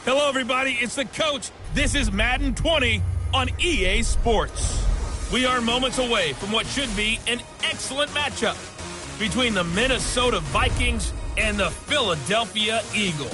Hello, everybody. It's the coach. This is Madden 20 on EA Sports. We are moments away from what should be an excellent matchup between the Minnesota Vikings and the Philadelphia Eagles.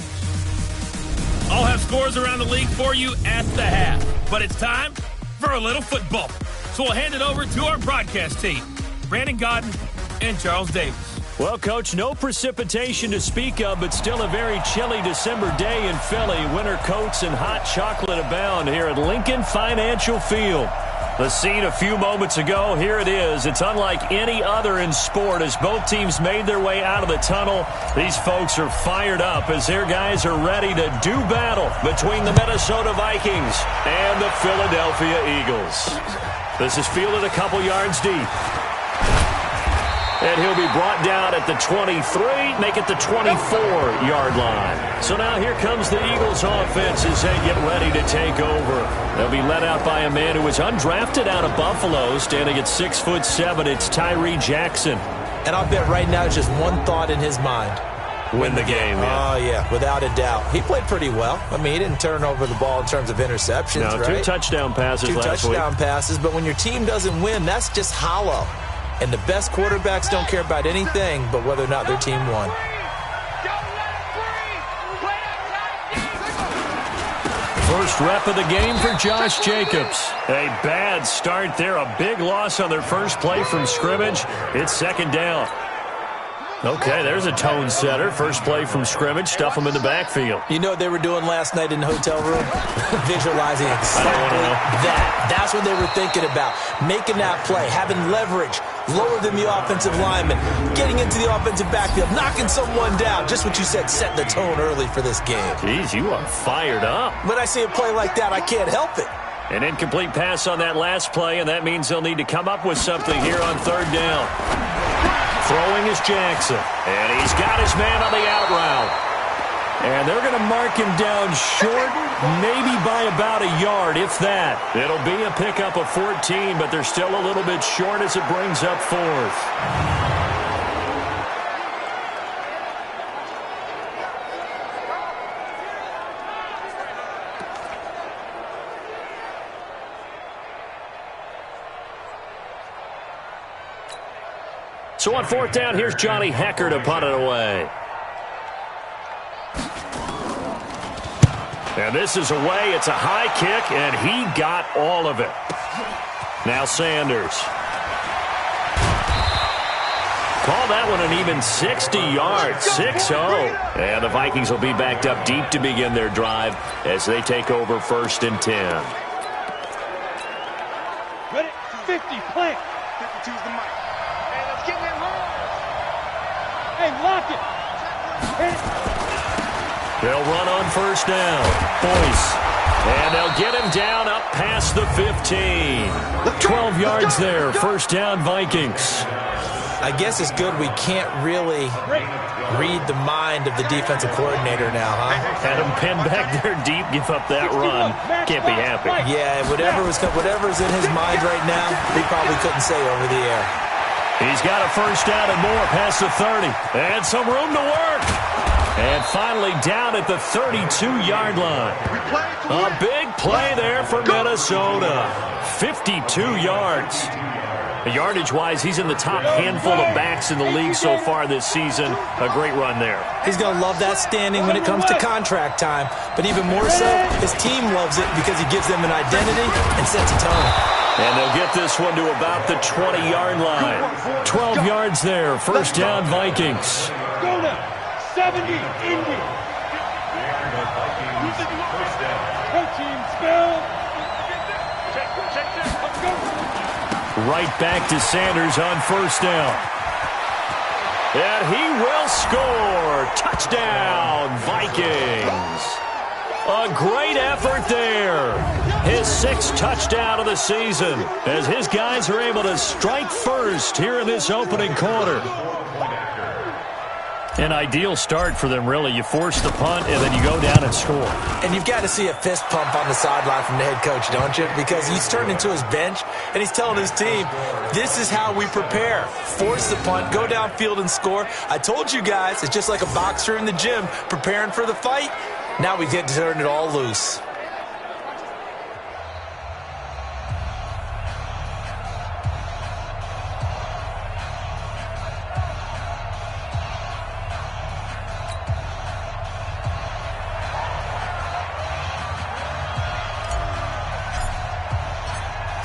I'll have scores around the league for you at the half, but it's time for a little football. So we'll hand it over to our broadcast team, Brandon Godden and Charles Davis. Well, Coach, no precipitation to speak of, but still a very chilly December day in Philly. Winter coats and hot chocolate abound here at Lincoln Financial Field. The scene a few moments ago, here it is. It's unlike any other in sport as both teams made their way out of the tunnel. These folks are fired up as their guys are ready to do battle between the Minnesota Vikings and the Philadelphia Eagles. This is fielded a couple yards deep. And he'll be brought down at the 23, make it the 24-yard line. So now here comes the Eagles offense as they get ready to take over. They'll be led out by a man who was undrafted out of Buffalo, standing at 6'7". It's Tyree Jackson. And I'll bet right now just one thought in his mind. Win the game, yeah. Oh, yeah, without a doubt. He played pretty well. I mean, he didn't turn over the ball in terms of interceptions, no, right? Two touchdown passes last week. Two touchdown passes, but when your team doesn't win, that's just hollow. And the best quarterbacks don't care about anything but whether or not their team won. First rep of the game for Josh Jacobs. A bad start there. A big loss on their first play from scrimmage. It's second down. Okay, there's a tone setter. First play from scrimmage. Stuff them in the backfield. You know what they were doing last night in the hotel room? Visualizing exactly that. That's what they were thinking about. Making that play, having leverage, lower than the offensive lineman, getting into the offensive backfield, knocking someone down. Just what you said, set the tone early for this game. Jeez, you are fired up. When I see a play like that, I can't help it. An incomplete pass on that last play, and that means they'll need to come up with something here on third down. Throwing is Jackson, and he's got his man on the out route. And they're going to mark him down short, maybe by about a yard, if that. It'll be a pickup of 14, but they're still a little bit short as it brings up fourth. So on fourth down, here's Johnny Hecker to punt it away. And this is away. It's a high kick, and he got all of it. Now Sanders. Call that one an even 60 yards, 6-0. And the Vikings will be backed up deep to begin their drive as they take over first and 10. Ready? 50, plant. 52's the mic. Hey, let's get him home. Hey, lock it. Hit it. They'll run on first down. Boyce. And they'll get him down up past the 15. 12 yards there. First down, Vikings. I guess it's good we can't really read the mind of the defensive coordinator now, huh? Had him pinned back there deep, give up that run. Can't be happy. Yeah, whatever's in his mind right now, he probably couldn't say over the air. He's got a first down and more past the 30. And some room to work. And finally down at the 32-yard line. A big play there for Minnesota. 52 yards. Yardage-wise, he's in the top handful of backs in the league so far this season. A great run there. He's going to love that standing when it comes to contract time. But even more so, his team loves it because he gives them an identity and sets a tone. And they'll get this one to about the 20-yard line. 12 yards there. First down, Vikings. Go now. 70, Indy. Protein spell. Check. Let's go. Right back to Sanders on first down. And he will score. Touchdown, Vikings. A great effort there. His sixth touchdown of the season as his guys are able to strike first here in this opening quarter. An ideal start for them, really. You force the punt, and then you go down and score. And you've got to see a fist pump on the sideline from the head coach, don't you? Because he's turned into his bench, and he's telling his team, this is how we prepare. Force the punt, go downfield and score. I told you guys, it's just like a boxer in the gym preparing for the fight. Now we get to turn it all loose.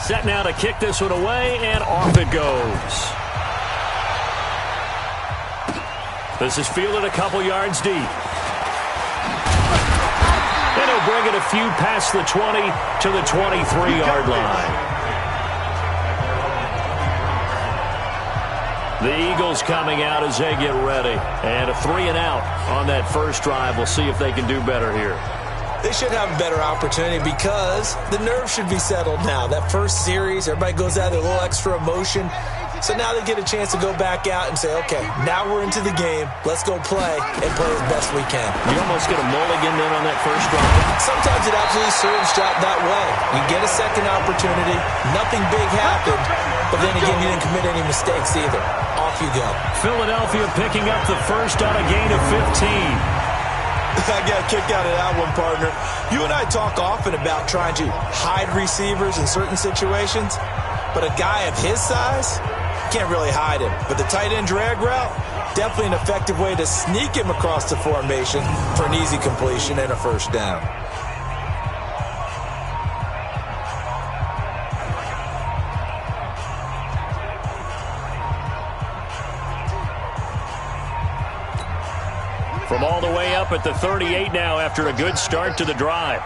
Set now to kick this one away, and off it goes. This is fielded a couple yards deep. And he'll bring it a few past the 20 to the 23-yard line. The Eagles coming out as they get ready. And a 3-and-out on that first drive. We'll see if they can do better here. They should have a better opportunity because the nerves should be settled now. That first series, everybody goes out with a little extra emotion. So now they get a chance to go back out and say, okay, now we're into the game. Let's go play and play as best we can. You almost get a mulligan then on that first drive. Sometimes it absolutely serves that way. You get a second opportunity. Nothing big happened. But then again, you didn't commit any mistakes either. Off you go. Philadelphia picking up the first on a gain of 15. I got a kick out of that one, partner. You and I talk often about trying to hide receivers in certain situations, but a guy of his size can't really hide him. But the tight end drag route, definitely an effective way to sneak him across the formation for an easy completion and a first down. From all the way up at the 38 now after a good start to the drive.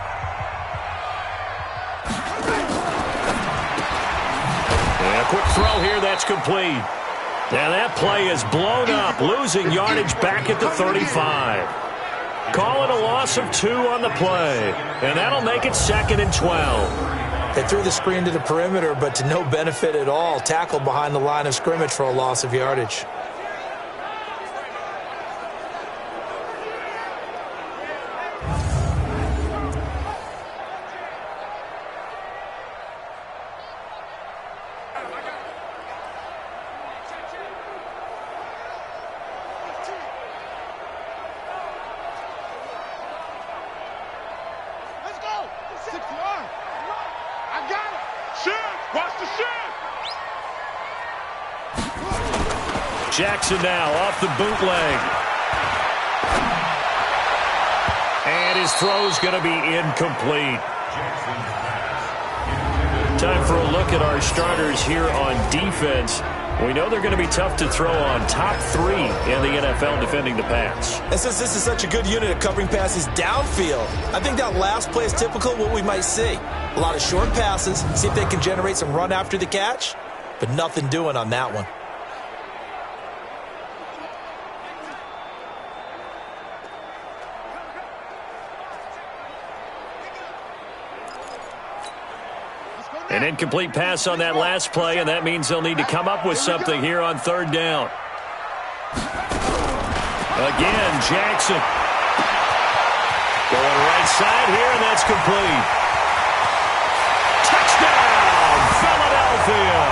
And a quick throw here that's complete. Now that play is blown up, losing yardage back at the 35. Call it a loss of 2 on the play, and that'll make it 2nd and 12. They threw the screen to the perimeter, but to no benefit at all. Tackled behind the line of scrimmage for a loss of yardage. Jackson now off the bootleg. And his throw's going to be incomplete. Time for a look at our starters here on defense. We know they're going to be tough to throw on. Top 3 in the NFL defending the pass. And since this is such a good unit of covering passes downfield, I think that last play is typical of what we might see. A lot of short passes, see if they can generate some run after the catch, but nothing doing on that one. An incomplete pass on that last play, and that means they'll need to come up with something here on 3rd down. Again, Jackson. Going right side here, and that's complete. Touchdown, Philadelphia.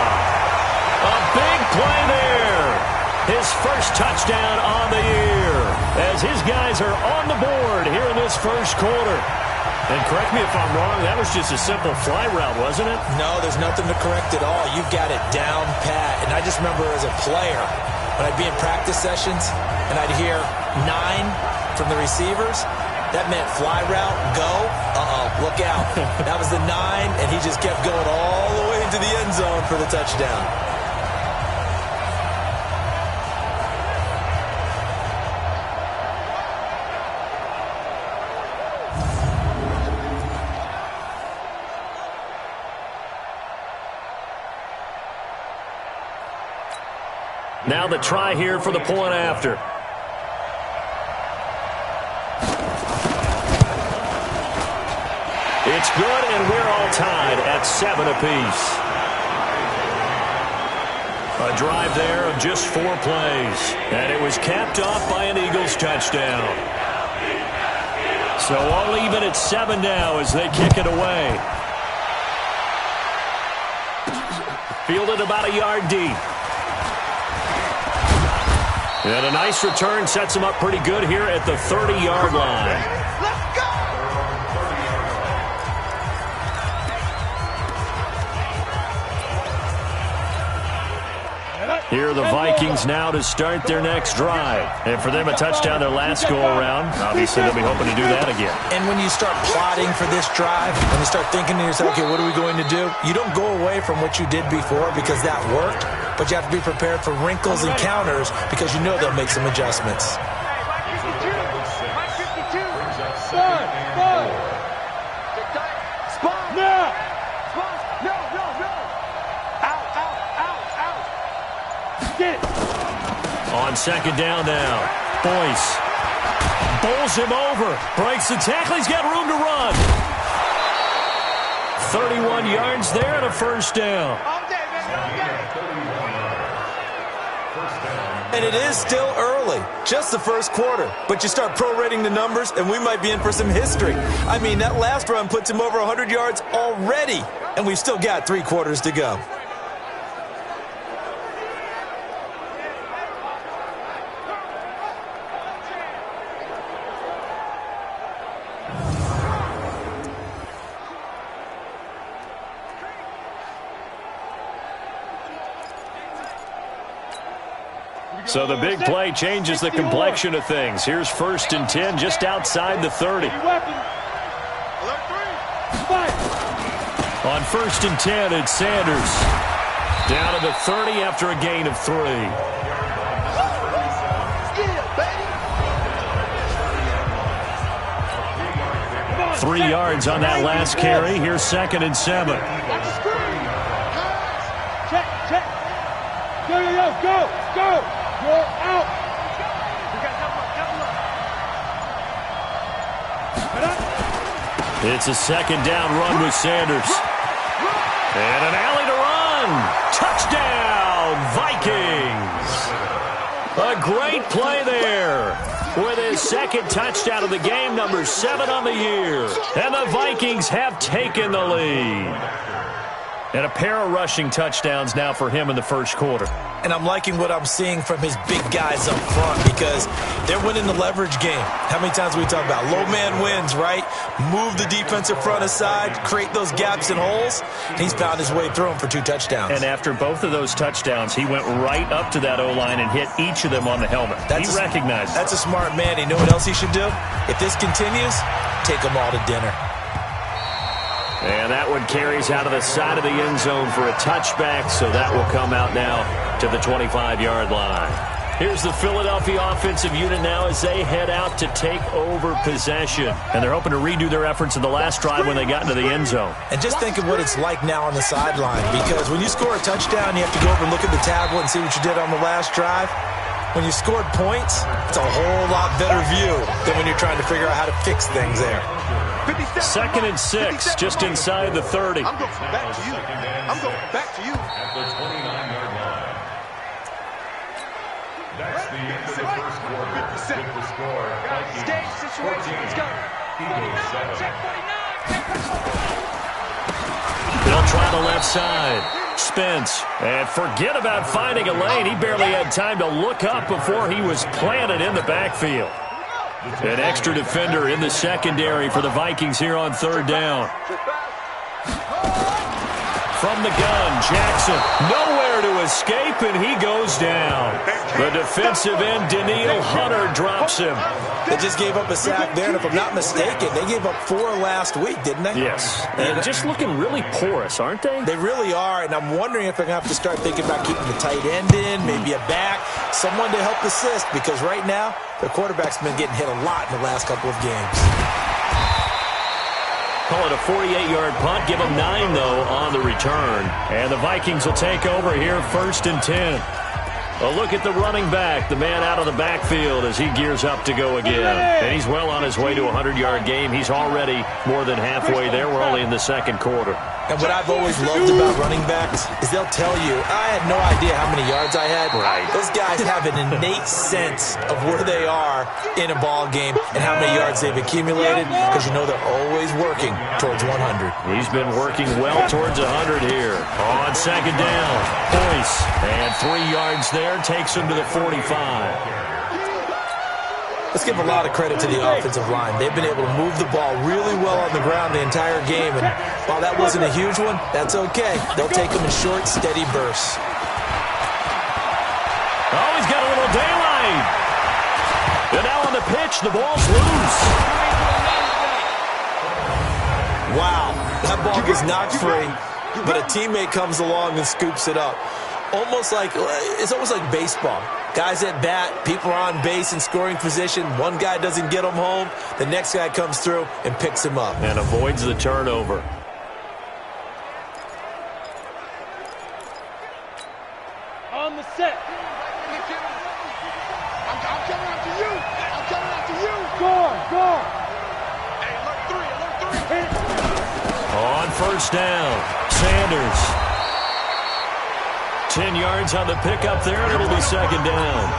A big play there. His first touchdown on the year as his guys are on the board here in this first quarter. And correct me if I'm wrong, that was just a simple fly route, wasn't it? No, there's nothing to correct at all. You've got it down pat. And I just remember as a player, when I'd be in practice sessions and I'd hear 9 from the receivers, that meant fly route, go, look out. That was the 9, and he just kept going all the way into the end zone for the touchdown. Now the try here for the point after. It's good, and we're all tied at 7 apiece. A drive there of just 4 plays, and it was capped off by an Eagles touchdown. So all even at 7 now as they kick it away. Fielded about a yard deep. And a nice return sets him up pretty good here at the 30-yard line. Let's go! Here are the Vikings now to start their next drive. And for them, a touchdown their last go-around. Obviously, they'll be hoping to do that again. And when you start plotting for this drive, when you start thinking to yourself, okay, what are we going to do? You don't go away from what you did before because that worked, but you have to be prepared for wrinkles and counters because you know they'll make some adjustments. On second down now, Boyce bowls him over, breaks the tackle, he's got room to run. 31 yards there and a first down. And it is still early, just the first quarter. But you start prorating the numbers, and we might be in for some history. I mean, that last run puts him over 100 yards already, and we've still got 3 quarters to go. So the big play changes the complexion of things. Here's 1st and 10 just outside the 30. On 1st and 10, it's Sanders. Down to the 30 after a gain of 3. 3 yards on that last carry. Here's 2nd and 7. Check. Go. You're out. It's a 2nd down run with Sanders. And an alley to run. Touchdown, Vikings. A great play there. With his 2nd touchdown of the game, number 7 on the year. And the Vikings have taken the lead. And a pair of rushing touchdowns now for him in the first quarter. And I'm liking what I'm seeing from his big guys up front because they're winning the leverage game. How many times we talk about low man wins, right? Move the defensive front aside, create those gaps and holes. He's found his way through them for 2 touchdowns. And after both of those touchdowns, he went right up to that O-line and hit each of them on the helmet. He recognized That's a smart man. You know what else he should do? If this continues, take them all to dinner. And that one carries out of the side of the end zone for a touchback, so that will come out now to the 25-yard line. Here's the Philadelphia offensive unit now as they head out to take over possession. And they're hoping to redo their efforts in the last drive when they got into the end zone. And just think of what it's like now on the sideline, because when you score a touchdown, you have to go over and look at the tablet and see what you did on the last drive. When you scored points, it's a whole lot better view than when you're trying to figure out how to fix things there. 2nd and 6, just inside the 30. I'm going back to you. At the 29-yard line. That's the end of the first quarter. With the score, Vikings 14, Eagles 7. They'll try the left side. Spence. And forget about finding a lane. He barely had time to look up before he was planted in the backfield. An extra defender in the secondary for the Vikings here on 3rd down. From the gun, Jackson. Nowhere to escape, and he goes down. The defensive end, Daniil Hunter, drops him. They just gave up a sack there, and if I'm not mistaken, they gave up 4 last week, didn't they? Yes. And just looking really porous, aren't they? They really are, and I'm wondering if they're going to have to start thinking about keeping the tight end in, maybe a back, someone to help assist, because right now, their quarterback's been getting hit a lot in the last couple of games. Call it a 48-yard punt. Give them 9, though, on the return. And the Vikings will take over here 1st and 10. A look at the running back, the man out of the backfield as he gears up to go again. And he's well on his way to a 100-yard game. He's already more than halfway there. We're only in the second quarter. And what I've always loved about running backs is they'll tell you, I had no idea how many yards I had. Right. Those guys have an innate sense of where they are in a ball game and how many yards they've accumulated because you know they're always working towards 100. He's been working well towards 100 here. On second down, Boyce. And 3 yards there takes him to the 45. Let's give a lot of credit to the offensive line. They've been able to move the ball really well on the ground the entire game. And while that wasn't a huge one, that's okay. They'll take them in short, steady bursts. line. And now on the pitch, the ball's loose. Wow, that ball was knocked free, but a teammate comes along and scoops it up. It's almost like baseball. Guys at bat, people are on base in scoring position. One guy doesn't get him home. The next guy comes through and picks him up. And avoids the turnover. On the set. I'm coming after you. I'm coming after you. Score. Hey, alert 3. On first down, Sanders. 10 yards on the pickup there, and it'll be second down.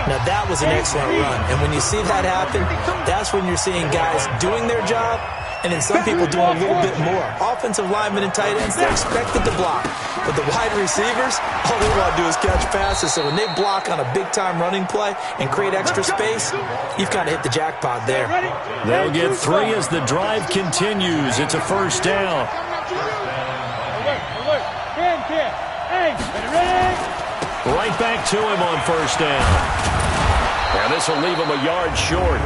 Now, that was an excellent run. And when you see that happen, that's when you're seeing guys doing their job, and then some people doing a little bit more. Offensive linemen and tight ends, they're expected to block. But the wide receivers, all they want to do is catch passes. So when they block on a big-time running play and create extra space, you've kind of hit the jackpot there. They'll get 3 as the drive continues. It's a first down. Alert. Can. Hey, ready? Right back to him on first down. And this will leave him a yard short.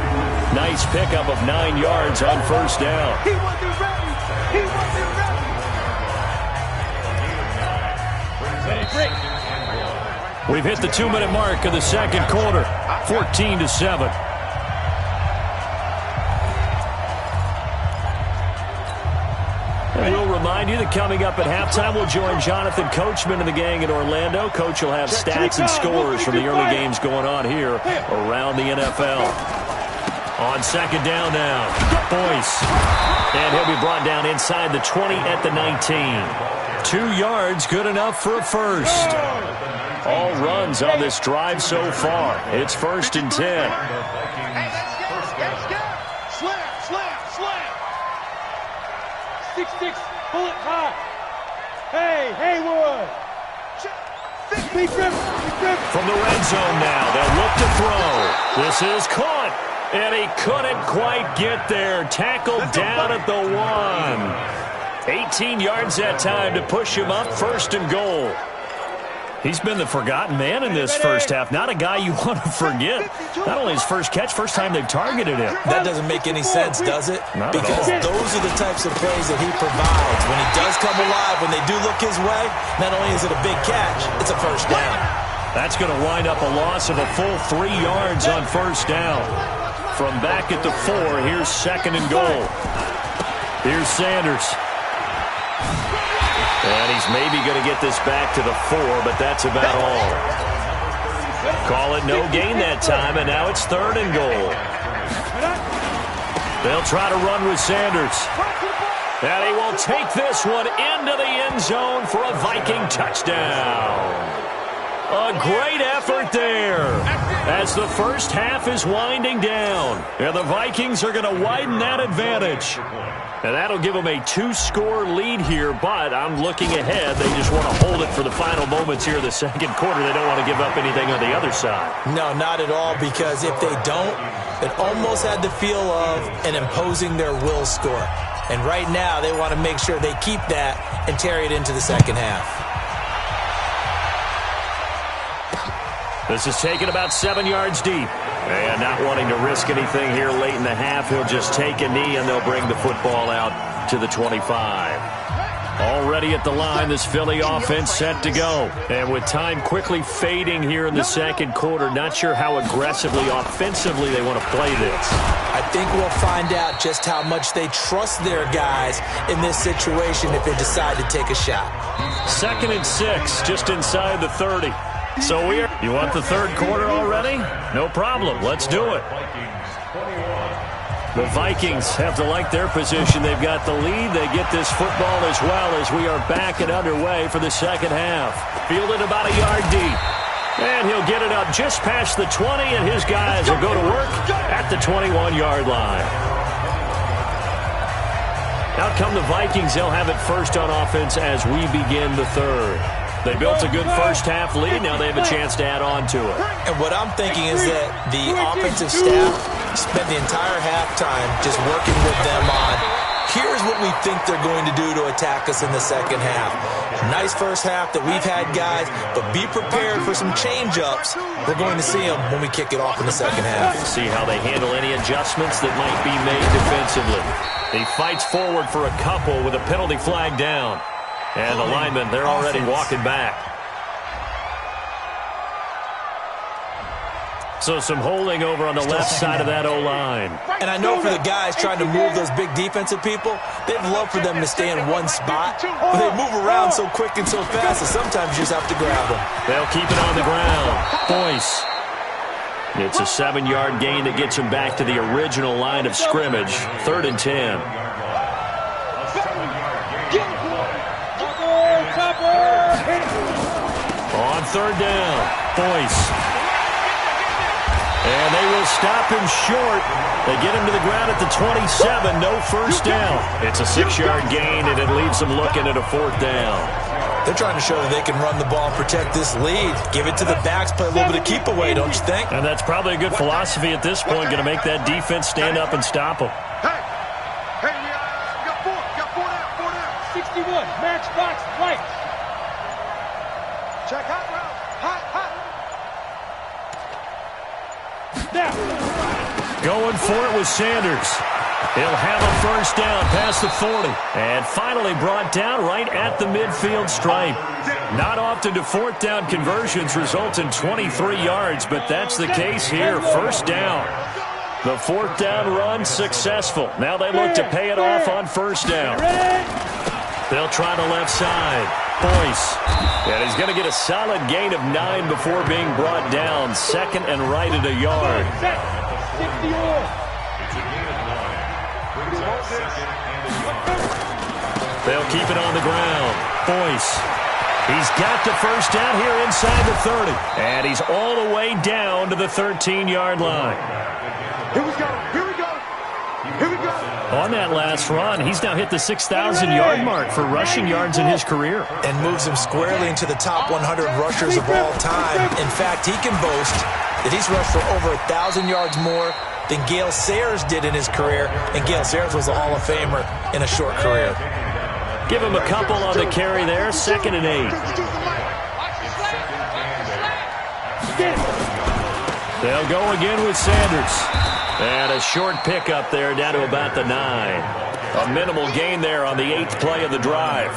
Nice pickup of 9 yards on first down. He wasn't ready. We've hit the 2-minute mark of the second quarter. 14-7. And we'll remind you that coming up at halftime, we'll join Jonathan Coachman and the gang in Orlando. Coach will have stats and scores from the early games going on here around the NFL. On second down now, Boyce. And he'll be brought down inside the 20 at the 19. 2 yards, good enough for a first. All runs on this drive so far. It's 1st and 10. Slam. 6'6", pull it high. Hey, Haywood. Big grip. From the red zone now, they'll look to throw. This is caught, and he couldn't quite get there. Tackled down at the 1. 18 yards that time to push him up, 1st and goal. He's been the forgotten man in this first half. Not a guy you want to forget. Not only his first catch, first time they've targeted him. That doesn't make any sense, does it? Not because at all. Those are the types of plays that he provides. When he does come alive, when they do look his way, not only is it a big catch, it's a first down. That's going to wind up a loss of a full 3 yards on first down. From back at the 4, here's 2nd and goal. Here's Sanders. And he's maybe going to get this back to the 4, but that's about all. Call it no gain that time, and now it's 3rd and goal. They'll try to run with Sanders. And he will take this one into the end zone for a Viking touchdown. A great effort there as the first half is winding down. And the Vikings are going to widen that advantage. And that'll give them a 2-score lead here, but I'm looking ahead. They just want to hold it for the final moments here of the second quarter. They don't want to give up anything on the other side. No, not at all, because if they don't, it almost had the feel of an imposing their will score. And right now, they want to make sure they keep that and carry it into the second half. This is taken about 7 yards deep. And not wanting to risk anything here late in the half, he'll just take a knee and they'll bring the football out to the 25. Already at the line, this Philly offense set to go. And with time quickly fading here in the second quarter, not sure how aggressively, offensively they want to play this. I think we'll find out just how much they trust their guys in this situation if they decide to take a shot. 2nd and 6, just inside the 30. So you want the third quarter already? No problem. Let's do it. The Vikings have to like their position. They've got the lead. They get this football as well as we are back and underway for the second half. Fielded about a yard deep. And he'll get it up just past the 20, and his guys will go to work at the 21-yard line. Out come the Vikings. They'll have it first on offense as we begin the third. They built a good first half lead. Now they have a chance to add on to it. And what I'm thinking is that the offensive staff spent the entire halftime just working with them on, here's what we think they're going to do to attack us in the second half. Nice first half that we've had, guys, but be prepared for some change-ups. We're going to see them when we kick it off in the second half. See how they handle any adjustments that might be made defensively. He fights forward for a couple with a penalty flag down. And the linemen, they're already walking back. So some holding over on the left side of that O-line. And I know for the guys trying to move those big defensive people, they'd love for them to stay in one spot. But they move around so quick and so fast that sometimes you just have to grab them. They'll keep it on the ground. Boyce. It's a 7-yard gain that gets him back to the original line of scrimmage. 3rd and 10. On 3rd down, Boyce. And they will stop him short. They get him to the ground at the 27. No first down. It's a 6-yard gain, and it leaves them looking at a 4th down. They're trying to show that they can run the ball and protect this lead. Give it to the backs, play a little bit of keep away, don't you think? And that's probably a good philosophy at this point, going to make that defense stand up and stop them. Hey, we got 4 down. 61, match box, right. Check hot route, hot. Now. Going for it with Sanders. He'll have a first down past the 40. And finally brought down right at the midfield stripe. Not often do 4th down conversions result in 23 yards, but that's the case here. First down. The 4th down run successful. Now they look to pay it off on first down. They'll try the left side. Boyce. And he's going to get a solid gain of 9 before being brought down. 2nd and right at a yard. They'll keep it on the ground. Boyce. He's got the first down here inside the 30. And he's all the way down to the 13-yard line. Here we go. On that last run, he's now hit the 6,000-yard mark for rushing yards in his career. And moves him squarely into the top 100 rushers of all time. In fact, he can boast that he's rushed for over 1,000 yards more than Gale Sayers did in his career. And Gale Sayers was a Hall of Famer in a short career. Give him a couple on the carry there. 2nd and 8. They'll go again with Sanders. And a short pickup there down to about the 9. A minimal gain there on the 8th play of the drive.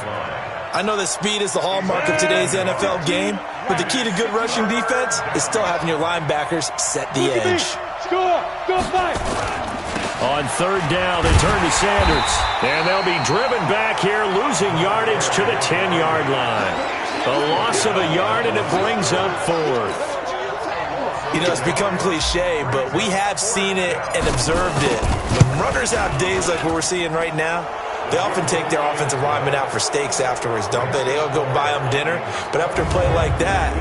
I know that speed is the hallmark of today's NFL game, but the key to good rushing defense is still having your linebackers set the edge. Score! Go fight! On 3rd down, they turn to Sanders. And they'll be driven back here, losing yardage to the 10-yard line. A loss of a yard, and it brings up 4th. You know, it's become cliche, but we have seen it and observed it. When runners have days like what we're seeing right now, they often take their offensive linemen out for steaks afterwards, don't they? They'll go buy them dinner. But after a play like that,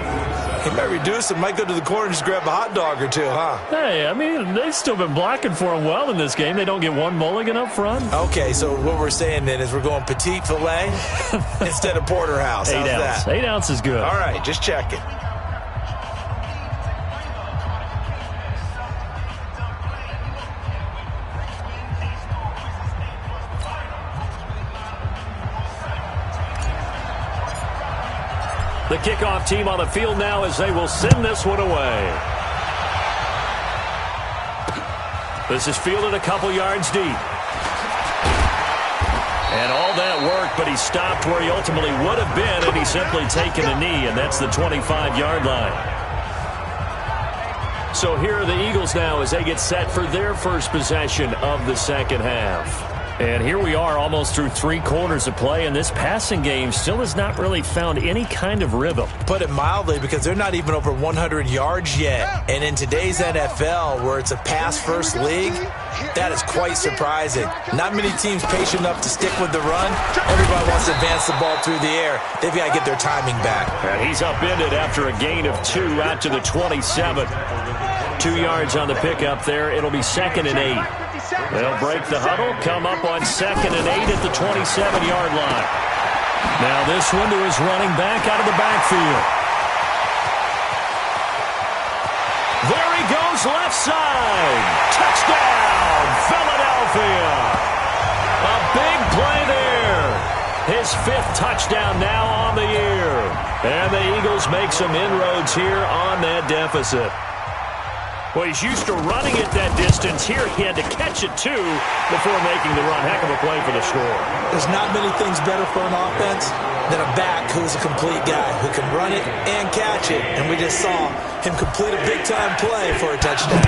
he might reduce and might go to the corner and just grab a hot dog or two, huh? Hey, I mean, they've still been blocking for him well in this game. They don't get one mulligan up front. Okay, so what we're saying then is we're going petite filet instead of porterhouse. How's 8 ounce. that? 8 ounce is good. All right, just checking. The kickoff team on the field now as they will send this one away. This is fielded a couple yards deep. And all that work, but he stopped where he ultimately would have been, and he's simply taken a knee, and that's the 25-yard line. So here are the Eagles now as they get set for their first possession of the second half. And here we are almost through 3 quarters of play, and this passing game still has not really found any kind of rhythm. Put it mildly, because they're not even over 100 yards yet. And in today's NFL, where it's a pass-first league, that is quite surprising. Not many teams patient enough to stick with the run. Everybody wants to advance the ball through the air. They've got to get their timing back. And he's upended after a gain of 2 out to the 27. 2 yards on the pickup there. It'll be 2nd and 8. They'll break the huddle, come up on 2nd and 8 at the 27-yard line. Now this one to his running back out of the backfield. There he goes, left side. Touchdown, Philadelphia. A big play there. His 5th touchdown now on the year. And the Eagles make some inroads here on that deficit. Well, he's used to running it that distance. Here he had to catch it, too, before making the run. Heck of a play for the score. There's not many things better for an offense than a back who's a complete guy who can run it and catch it. And we just saw him complete a big-time play for a touchdown.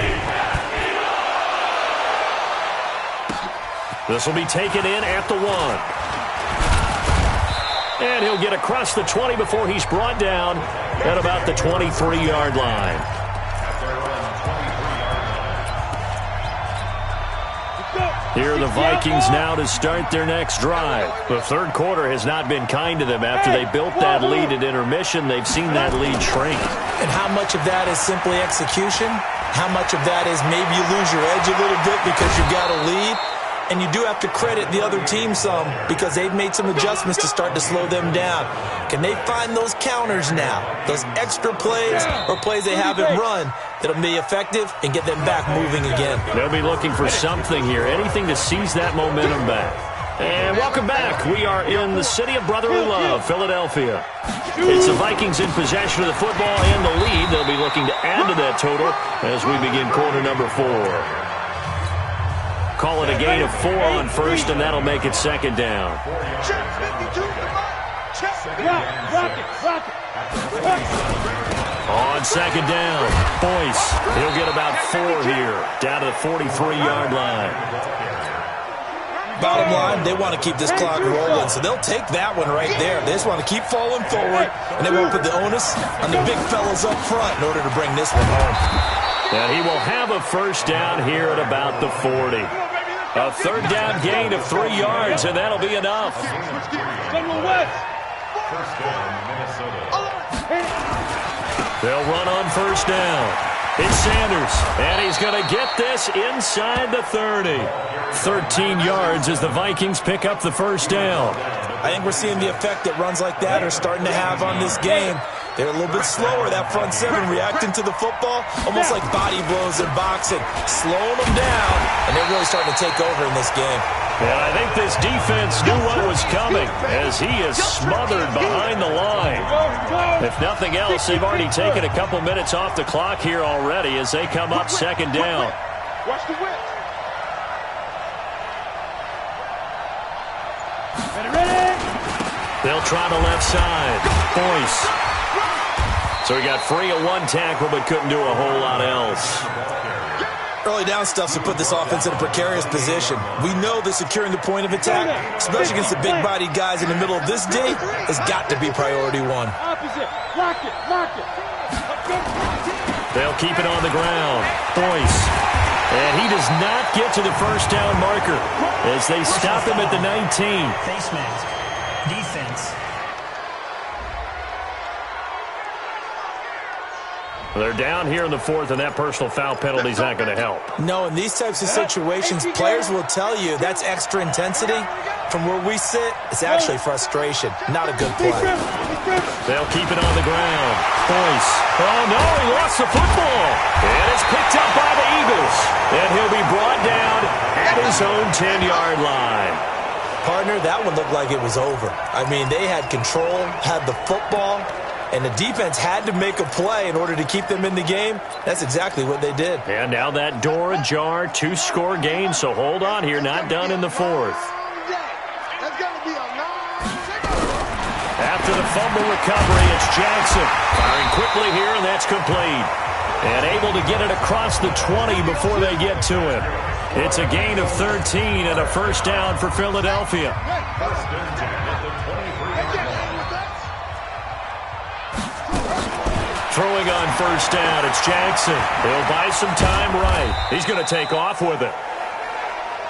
This will be taken in at the 1. And he'll get across the 20 before he's brought down at about the 23-yard line. Here are the Vikings now to start their next drive. The third quarter has not been kind to them. After they built that lead at intermission, they've seen that lead shrink. And how much of that is simply execution? How much of that is maybe you lose your edge a little bit because you've got a lead? And you do have to credit the other team some because they've made some adjustments to start to slow them down. Can they find those counters now, those extra plays or plays they haven't run that'll be effective and get them back moving again? They'll be looking for something here, anything to seize that momentum back. And welcome back. We are in the city of brotherly love, Philadelphia. It's the Vikings in possession of the football and the lead. They'll be looking to add to that total as we begin quarter number 4. Call it a gain of 4 on first, and that'll make it second down. On second down, Boyce. He'll get about 4 here, down to the 43-yard line. Bottom line, they want to keep this clock rolling, so they'll take that one right there. They just want to keep falling forward, and they won't put the onus on the big fellas up front in order to bring this one home. And he will have a first down here at about the 40. A third down gain of 3 yards, and that'll be enough. They'll run on first down. It's Sanders, and he's going to get this inside the 30. 13 yards as the Vikings pick up the first down. I think we're seeing the effect that runs like that are starting to have on this game. They're a little bit slower, that front seven, reacting to the football, almost like body blows in boxing, slowing them down, and they're really starting to take over in this game. And I think this defense knew what was coming as he is smothered behind the line. If nothing else, they've already taken a couple minutes off the clock here already as they come up second down. Watch the whip. Ready? They'll try the left side. Boyce. So he got free of 1 tackle but couldn't do a whole lot else. Early down stuffs to put this offense in a precarious position. We know that securing the point of attack, especially against the big-bodied guys in the middle of this day, has got to be priority 1. Opposite. Lock it. Lock it. They'll keep it on the ground. Boyce. And he does not get to the first down marker as they stop him at the 19. Face mask. Defense. They're down here in the 4th, and that personal foul penalty is not going to help. No, in these types of situations, players will tell you that's extra intensity. From where we sit, it's actually frustration, not a good play. They'll keep it on the ground. Boyce. Oh, no, he lost the football. And it's picked up by the Eagles. And he'll be brought down at his own 10-yard line. Partner, that one looked like it was over. I mean, they had control, had the football, and the defense had to make a play in order to keep them in the game. That's exactly what they did. And now that door ajar, 2-score game, so hold on here, not done in the 4th. After the fumble recovery, it's Jackson. Firing quickly here, and that's complete. And able to get it across the 20 before they get to him. It's a gain of 13 and a first down for Philadelphia. Throwing on first down, it's Jackson. He'll buy some time right. He's going to take off with it.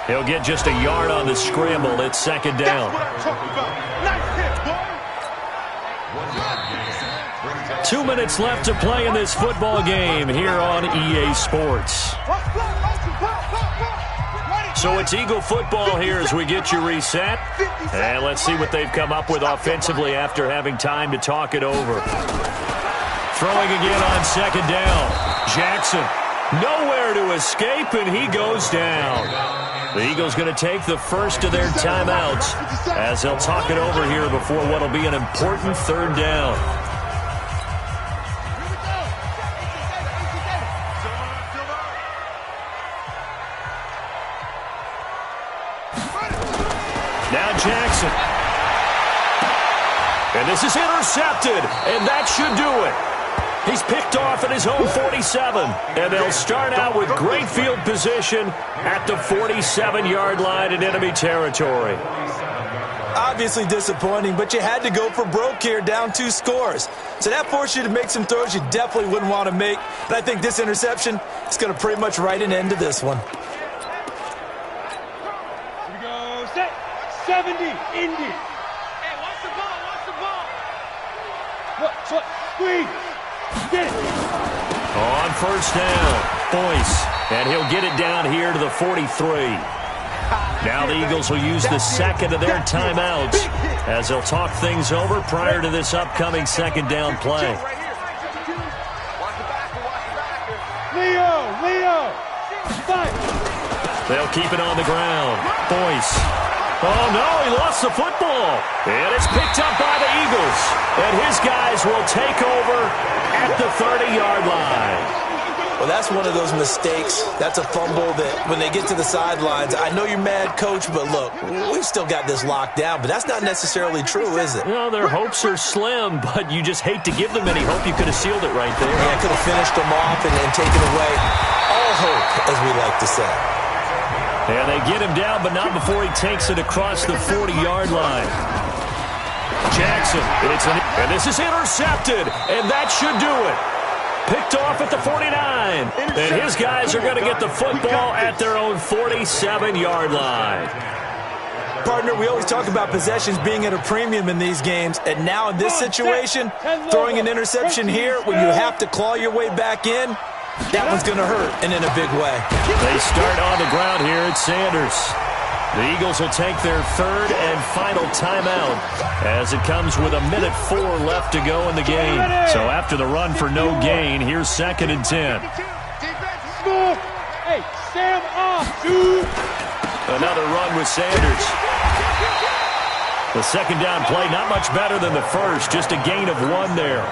He'll get just a yard on the scramble. It's second down. 2 minutes left to play in this football game here on EA Sports. So it's Eagle football here as we get you reset. And let's see what they've come up with offensively after having time to talk it over. Throwing again on second down. Jackson, nowhere to escape, and he goes down. The Eagles going to take the first of their timeouts as they'll talk it over here before what will be an important third down. Now Jackson. And this is intercepted, and that should do it. He's picked off at his own 47, and they'll start out with great field position at the 47-yard line in enemy territory. Obviously disappointing, but you had to go for broke here, down 2 scores. So that forced you to make some throws you definitely wouldn't want to make. But I think this interception is going to pretty much write an end to this one. Here we go, set, 70, Indy. Hey, watch the ball, What, squeeze. Get it. On first down, Boyce, and he'll get it down here to the 43. Now the Eagles will use the second of their timeouts as they'll talk things over prior to this upcoming second down play. Leo, fight. They'll keep it on the ground. Boyce. Oh, no, he lost the football. And it's picked up by the Eagles. And his guys will take over at the 30-yard line. Well, that's one of those mistakes. That's a fumble that when they get to the sidelines, I know you're mad, Coach, but look, we've still got this locked down. But that's not necessarily true, is it? Well, their hopes are slim, but you just hate to give them any hope. You could have sealed it right there. Yeah, could have finished them off and taken away all hope, as we like to say. And they get him down, but not before he takes it across the 40-yard line. Jackson, and this is intercepted, and that should do it. Picked off at the 49, and his guys are going to get the football at their own 47-yard line. Partner, we always talk about possessions being at a premium in these games, and now in this situation, throwing an interception here when you have to claw your way back in, that one's going to hurt, and in a big way. They start on the ground here at Sanders. The Eagles will take their third and final timeout as it comes with 1:04 left to go in the game. So after the run for no gain, here's 2nd and 10. Hey, Sam off, dude. Another run with Sanders. The second down play, not much better than the first, just a gain of 1 there.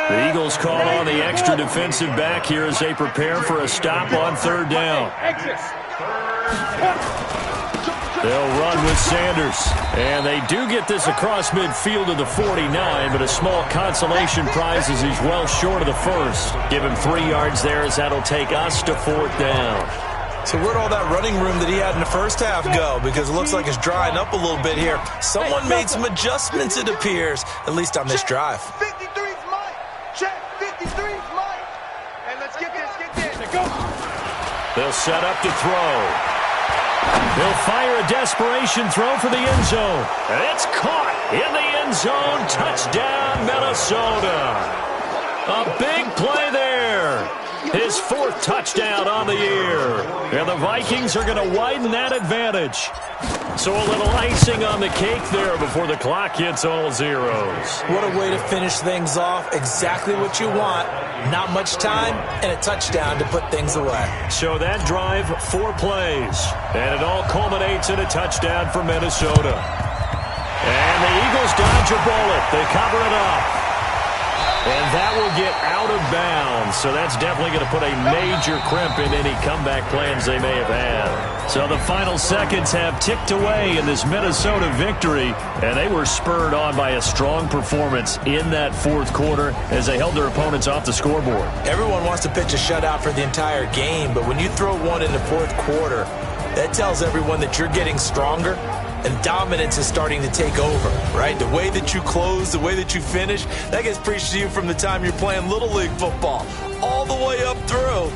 The Eagles call on the extra defensive back here as they prepare for a stop on third down. They'll run with Sanders. And they do get this across midfield to the 49, but a small consolation prize as he's well short of the first. Give him 3 yards there as that'll take us to 4th down. So where'd all that running room that he had in the first half go? Because it looks like it's drying up a little bit here. Someone made some adjustments, it appears, at least on this drive. 53's Mike. Check, 53's Mike. And let's get this. Go. They'll set up to throw. They'll fire a desperation throw for the end zone. And it's caught in the end zone. Touchdown, Minnesota. A big play there. His 4th touchdown on the year. And the Vikings are going to widen that advantage. So a little icing on the cake there before the clock hits all zeros. What a way to finish things off. Exactly what you want. Not much time and a touchdown to put things away. So that drive, 4 plays. And it all culminates in a touchdown for Minnesota. And the Eagles dodge a bullet. They cover it up. And that will get out of bounds. So that's definitely going to put a major crimp in any comeback plans they may have had. So the final seconds have ticked away in this Minnesota victory. And they were spurred on by a strong performance in that 4th quarter as they held their opponents off the scoreboard. Everyone wants to pitch a shutout for the entire game. But when you throw one in the 4th quarter, that tells everyone that you're getting stronger. And dominance is starting to take over, right? The way that you close, the way that you finish, that gets preached to you from the time you're playing Little League football all the way up through.